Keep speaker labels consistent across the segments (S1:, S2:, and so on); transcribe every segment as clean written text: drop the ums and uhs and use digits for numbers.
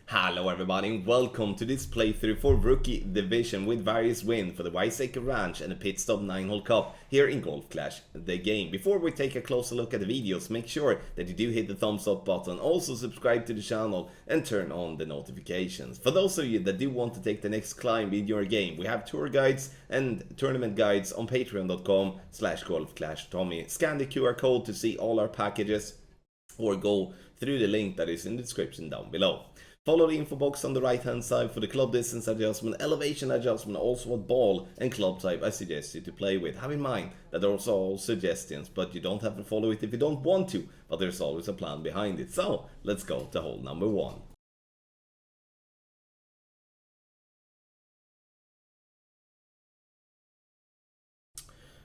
S1: Hello everybody and welcome to this playthrough for Rookie Division with various wins for the Wiseacre Ranch and the Pitstop 9-hole cup here in Golf Clash the game. Before we take a closer look at the videos, make sure that you do hit the thumbs up button, also subscribe to the channel and turn on the notifications. For those of you that do want to take the next climb in your game, we have tour guides and tournament guides on patreon.com/golfclashtommy. Scan the QR code to see all our packages or go through the link that is in the description down below. Follow the info box on the right hand side for the club distance adjustment, elevation adjustment, also what ball and club type I suggest you to play with. Have in mind that those are all suggestions, but you don't have to follow it if you don't want to, but there's always a plan behind it. So let's go to hole number 1.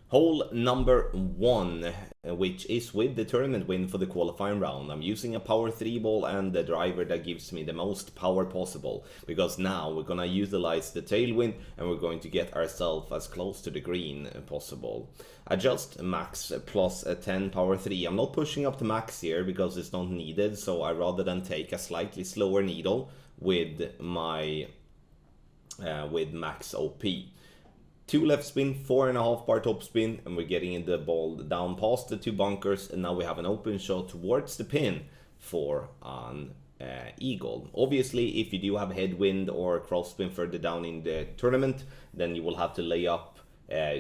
S1: Hole number 1, which is with the tournament win for the qualifying round. I'm using a power 3 ball and the driver that gives me the most power possible, because now we're gonna utilize the tailwind and we're going to get ourselves as close to the green possible. Adjust max plus a 10 power 3. I'm not pushing up to max here because it's not needed, so I rather than take a slightly slower needle with my with max OP. 2 left spin, 4.5 bar top spin, and we're getting the ball down past the 2 bunkers, and now we have an open shot towards the pin for an eagle. Obviously, if you do have headwind or crosswind further down in the tournament, then you will have to lay up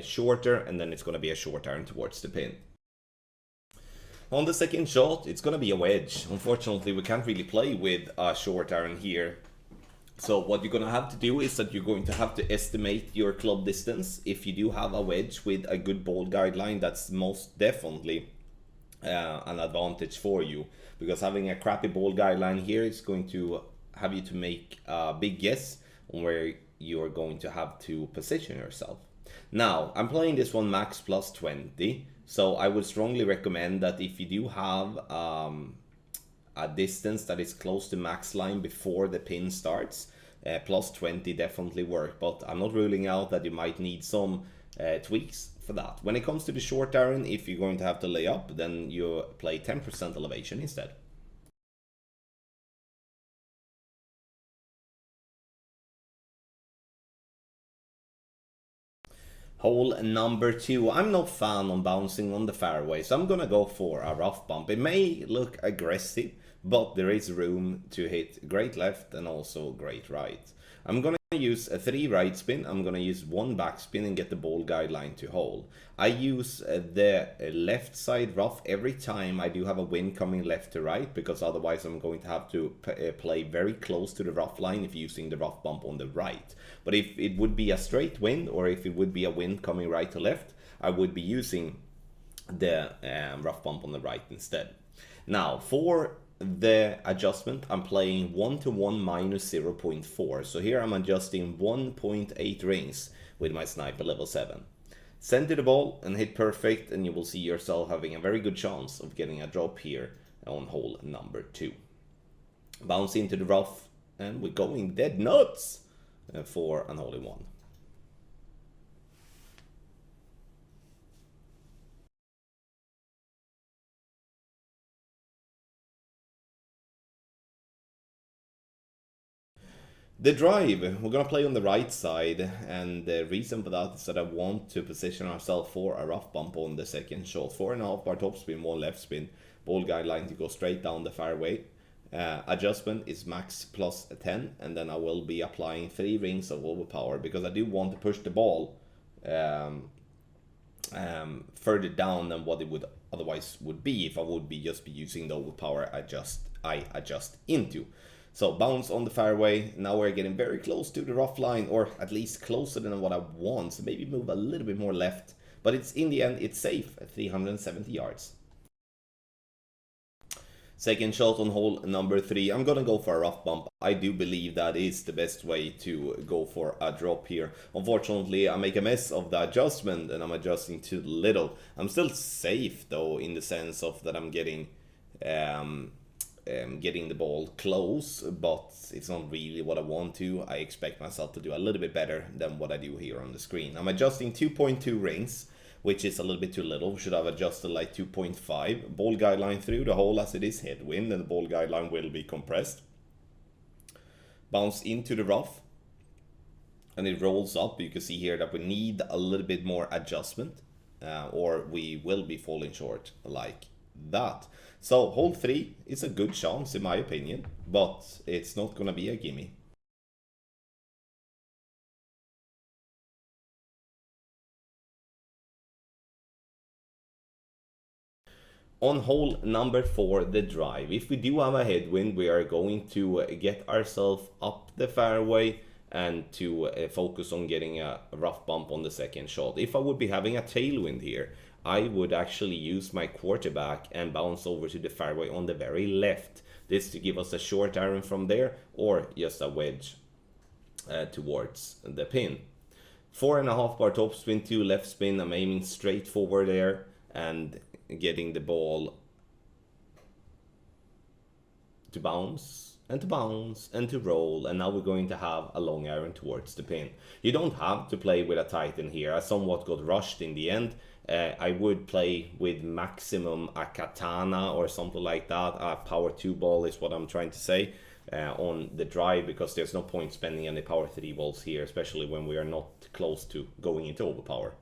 S1: shorter, and then it's going to be a short iron towards the pin. On the second shot, it's going to be a wedge. Unfortunately, we can't really play with a short iron here. So what you're going to have to do is that you're going to have to estimate your club distance. If you do have a wedge with a good ball guideline, that's most definitely an advantage for you. Because having a crappy ball guideline here is going to have you to make a big guess on where you're going to have to position yourself. Now, I'm playing this one max plus 20. So I would strongly recommend that if you do have a distance that is close to max line before the pin starts, plus 20 definitely work, but I'm not ruling out that you might need some tweaks for that. When it comes to the short iron, if you're going to have to lay up, then you play 10% elevation instead. Hole number 2. I'm not fan on bouncing on the fairway, so I'm gonna go for a rough bump. It may look aggressive, but there is room to hit great left and also great right. I'm gonna use a 3 right spin, I'm gonna use 1 back spin and get the ball guideline to hole. I use the left side rough every time I do have a wind coming left to right, because otherwise I'm going to have to play very close to the rough line if using the rough bump on the right. But if it would be a straight wind, or if it would be a wind coming right to left, I would be using the rough bump on the right instead. Now, for the adjustment, I'm playing 1-to-1 minus 0.4. So here I'm adjusting 1.8 rings with my sniper level 7. Send to the ball and hit perfect, and you will see yourself having a very good chance of getting a drop here on hole number 2. Bounce into the rough, and we're going dead nuts for an hole in 1. The drive, we're going to play on the right side, and the reason for that is that I want to position ourselves for a rough bump on the second shot. 4.5 bar top spin, 1 left spin, ball guideline to go straight down the fairway. Adjustment is max plus 10, and then I will be applying 3 rings of overpower, because I do want to push the ball further down than what it would otherwise would be if I would be just using the overpower I adjust into. So bounce on the fairway. Now we're getting very close to the rough line, or at least closer than what I want. So maybe move a little bit more left, but it's in the end it's safe at 370 yards. Second shot on hole number 3. I'm gonna go for a rough bump. I do believe that is the best way to go for a drop here. Unfortunately, I make a mess of the adjustment and I'm adjusting too little. I'm still safe though, in the sense of that I'm getting the ball close, but it's not really what I want to. I expect myself to do a little bit better than what I do here on the screen. I'm adjusting 2.2 rings, which is a little bit too little. Should have adjusted like 2.5. Ball guideline through the hole as it is headwind, and the ball guideline will be compressed. bounce into the rough, and it rolls up. You can see here that we need a little bit more adjustment, or we will be falling short like that. So hole 3 is a good chance in my opinion, but it's not gonna be a gimme. On hole number 4, the drive, if we do have a headwind, we are going to get ourselves up the fairway and to focus on getting a rough bump on the second shot. If I would be having a tailwind here, I would actually use my quarterback and bounce over to the fairway on the very left. This to give us a short iron from there, or just a wedge towards the pin. 4.5 bar topspin, 2 left spin. I'm aiming straight forward there and getting the ball to bounce and to bounce and to roll, and now we're going to have a long iron towards the pin. You don't have to play with a Titan here. I somewhat got rushed in the end. I would play with maximum a katana or something like that. A power 2 ball is what I'm trying to say on the drive, because there's no point spending any power 3 balls here, especially when we are not close to going into overpower.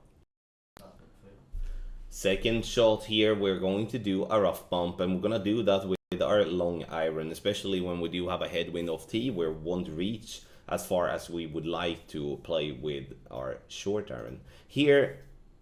S1: Second shot here, we're going to do a rough bump, and we're gonna do that with our long iron, especially when we do have a headwind of tee where we won't reach as far as we would like to play with our short iron. Here,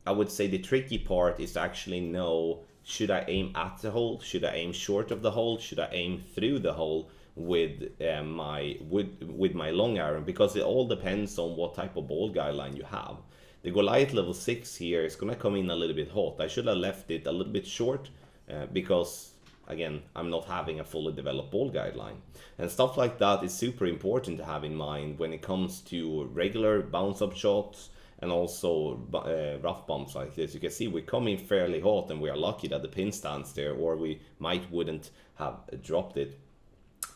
S1: I would say the tricky part is to actually know, should I aim at the hole? Should I aim short of the hole? Should I aim through the hole with my long iron? Because it all depends on what type of ball guideline you have. The Goliath level 6 here is going to come in a little bit hot. I should have left it a little bit short because, again, I'm not having a fully developed ball guideline. And stuff like that is super important to have in mind when it comes to regular bounce-up shots and also rough bumps like this. You can see we come in fairly hot, and we are lucky that the pin stands there, or we wouldn't have dropped it.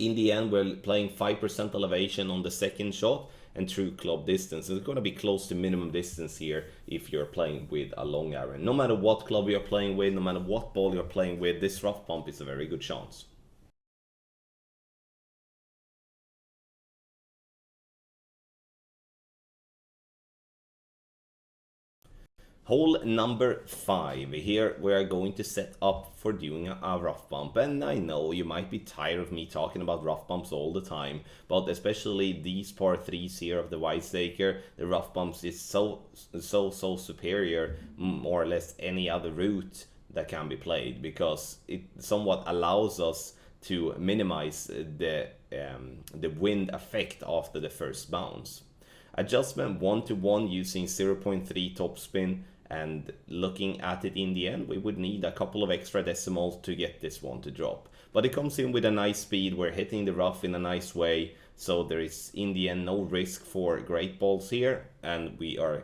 S1: In the end, we're playing 5% elevation on the second shot and true club distance. It's going to be close to minimum distance here if you're playing with a long iron. No matter what club you're playing with, no matter what ball you're playing with, this rough bump is a very good chance. Hole number 5. Here we are going to set up for doing a rough bump, and I know you might be tired of me talking about rough bumps all the time, but especially these par 3s here of the Whitestaker, the rough bumps is so superior, more or less any other route that can be played, because it somewhat allows us to minimize the wind effect after the first bounce. Adjustment 1-to-1 using 0.3 topspin, and looking at it in the end, we would need a couple of extra decimals to get this one to drop. But it comes in with a nice speed, we're hitting the rough in a nice way, so there is in the end no risk for great balls here, and we are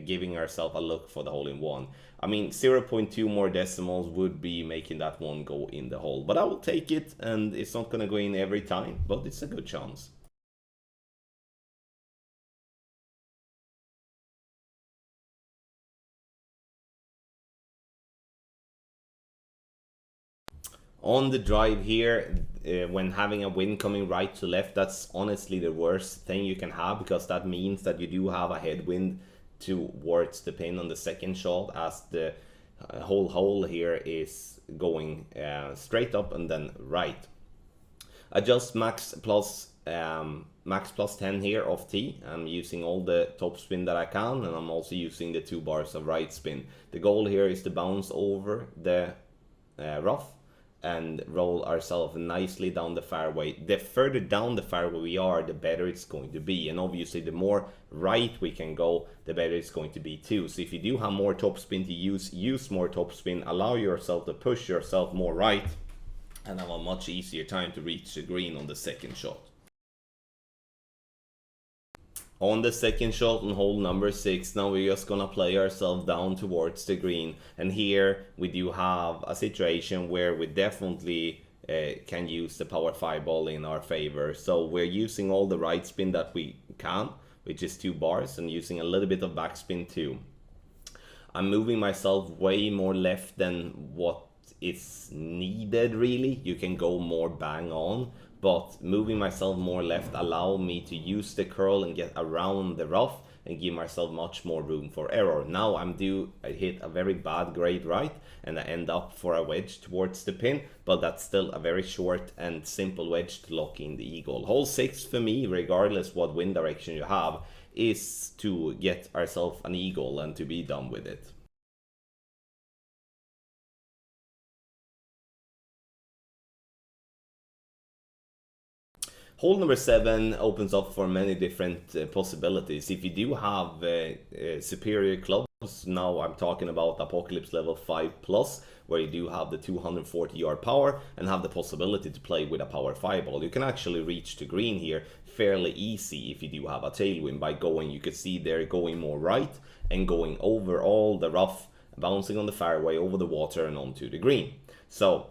S1: giving ourselves a look for the hole-in-one. I mean, 0.2 more decimals would be making that one go in the hole, but I will take it, and it's not going to go in every time, but it's a good chance. On the drive here, when having a wind coming right to left, that's honestly the worst thing you can have, because that means that you do have a headwind towards the pin on the second shot, as the whole hole here is going straight up and then right. Adjust max plus 10 here of tee. I'm using all the top spin that I can, and I'm also using the 2 bars of right spin. The goal here is to bounce over the rough and roll ourselves nicely down the fairway. The further down the fairway we are, the better it's going to be, and obviously the more right we can go, the better it's going to be too. So if you do have more topspin to use more topspin, allow yourself to push yourself more right, and have a much easier time to reach the green on the second shot. On the second shot on hole number 6, now we're just gonna play ourselves down towards the green, and here we do have a situation where we definitely can use the power 5 ball in our favor. So we're using all the right spin that we can, which is 2 bars, and using a little bit of backspin too. I'm moving myself way more left than what is needed really. You can go more bang on, but moving myself more left allow me to use the curl and get around the rough and give myself much more room for error. Now I hit a very bad grade right and I end up for a wedge towards the pin, but that's still a very short and simple wedge to lock in the eagle. Hole 6 for me, regardless what wind direction you have, is to get ourselves an eagle and to be done with it. Hole number 7 opens up for many different possibilities. If you do have superior clubs, now I'm talking about Apocalypse level 5 plus, where you do have the 240 yard power and have the possibility to play with a power 5 ball. You can actually reach to green here fairly easy if you do have a tailwind by going, you can see they're going more right and going over all the rough, bouncing on the fairway, over the water and onto the green. So,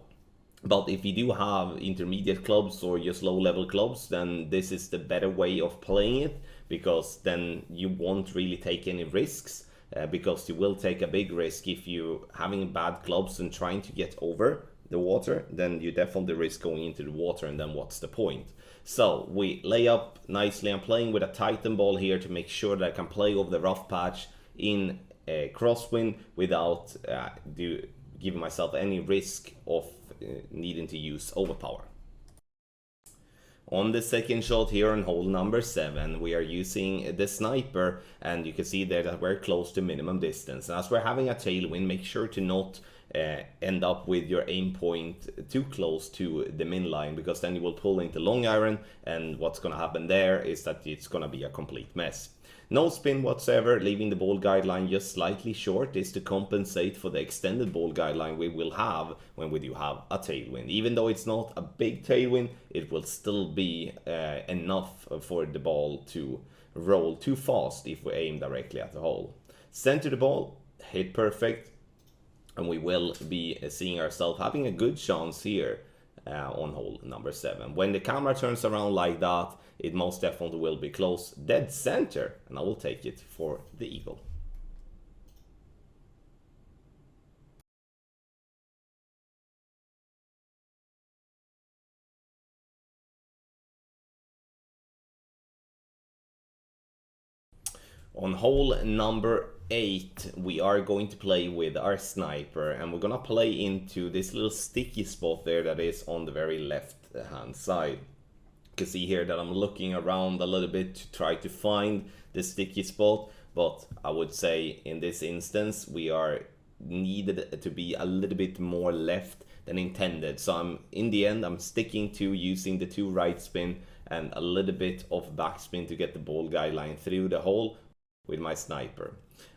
S1: but if you do have intermediate clubs or just low level clubs, then this is the better way of playing it, because then you won't really take any risks, because you will take a big risk if you having bad clubs and trying to get over the water, then you definitely risk going into the water, and then what's the point? So we lay up nicely. I'm playing with a Titan ball here to make sure that I can play over the rough patch in a crosswind without giving myself any risk of needing to use overpower. On the second shot here on hole number 7, we are using the sniper, and you can see there that we're close to minimum distance. And as we're having a tailwind, make sure to not end up with your aim point too close to the min line, because then you will pull into long iron, and what's going to happen there is that it's going to be a complete mess. No spin whatsoever, leaving the ball guideline just slightly short is to compensate for the extended ball guideline we will have when we do have a tailwind. Even though it's not a big tailwind, it will still be enough for the ball to roll too fast if we aim directly at the hole. Center the ball, hit perfect, and we will be seeing ourselves having a good chance here on hole number 7. When the camera turns around like that, it most definitely will be close dead center, and I will take it for the eagle. On hole number 8, we are going to play with our sniper, and we're gonna play into this little sticky spot there that is on the very left hand side. You can see here that I'm looking around a little bit to try to find the sticky spot, but I would say in this instance we are needed to be a little bit more left than intended. So in the end I'm sticking to using the 2 right spin and a little bit of backspin to get the ball guideline through the hole with my sniper.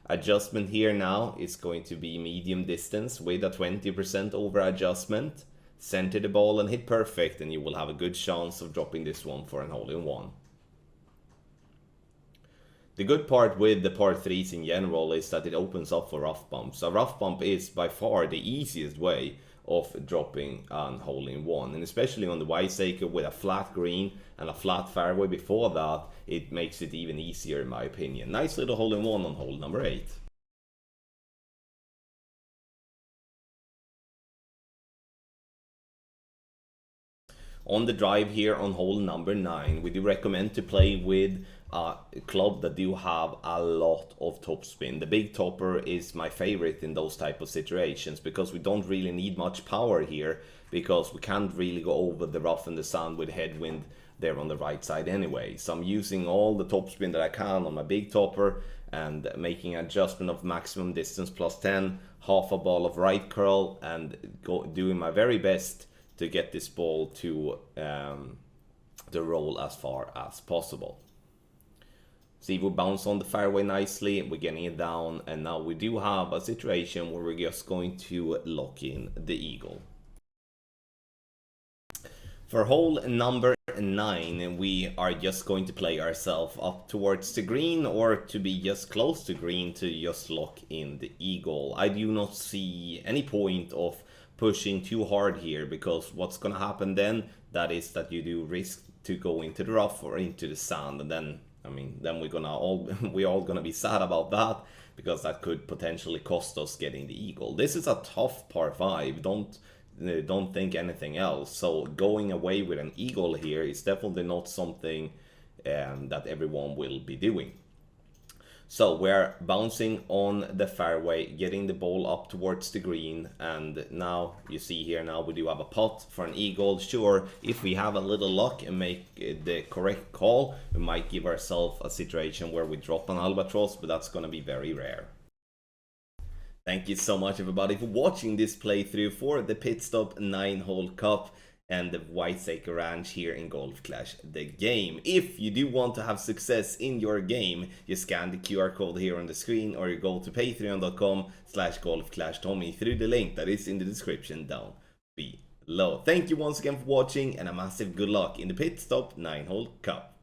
S1: Adjustment here now is going to be medium distance with a 20% over adjustment. Center the ball and hit perfect, and you will have a good chance of dropping this one for an hole-in-one. The good part with the par 3s in general is that it opens up for rough bumps. A rough bump is by far the easiest way of dropping an hole-in-one, and especially on the Wiseacre with a flat green and a flat fairway before that, it makes it even easier in my opinion. Nice little hole-in-one on hole number 8. On the drive here on hole number 9, we do recommend to play with a club that do have a lot of topspin. The big topper is my favorite in those type of situations, because we don't really need much power here, because we can't really go over the rough and the sand with headwind there on the right side anyway. So I'm using all the topspin that I can on my big topper and making an adjustment of maximum distance plus 10, half a ball of right curl, and doing my very best to get this ball to roll as far as possible. See, we bounce on the fairway nicely, we're getting it down, and now we do have a situation where we're just going to lock in the eagle. For hole number 9, we are just going to play ourselves up towards the green, or to be just close to green, to just lock in the eagle. I do not see any point of pushing too hard here, because what's gonna happen then, that is that you do risk to go into the rough or into the sand, and then we're all gonna be sad about that, because that could potentially cost us getting the eagle. This is a tough par 5. Don't don't think anything else. So going away with an eagle here is definitely not something that everyone will be doing. So we're bouncing on the fairway, getting the ball up towards the green, and now you see here, now we do have a putt for an eagle. Sure, if we have a little luck and make the correct call, we might give ourselves a situation where we drop an albatross, but that's going to be very rare. Thank you so much everybody for watching this playthrough for the Pitstop 9-hole cup and the Whiteacre Ranch here in Golf Clash the game. If you do want to have success in your game, you scan the QR code here on the screen, or you go to patreon.com/golfclashtommy through the link that is in the description down below. Thank you once again for watching, and a massive good luck in the Pitstop 9-hole cup.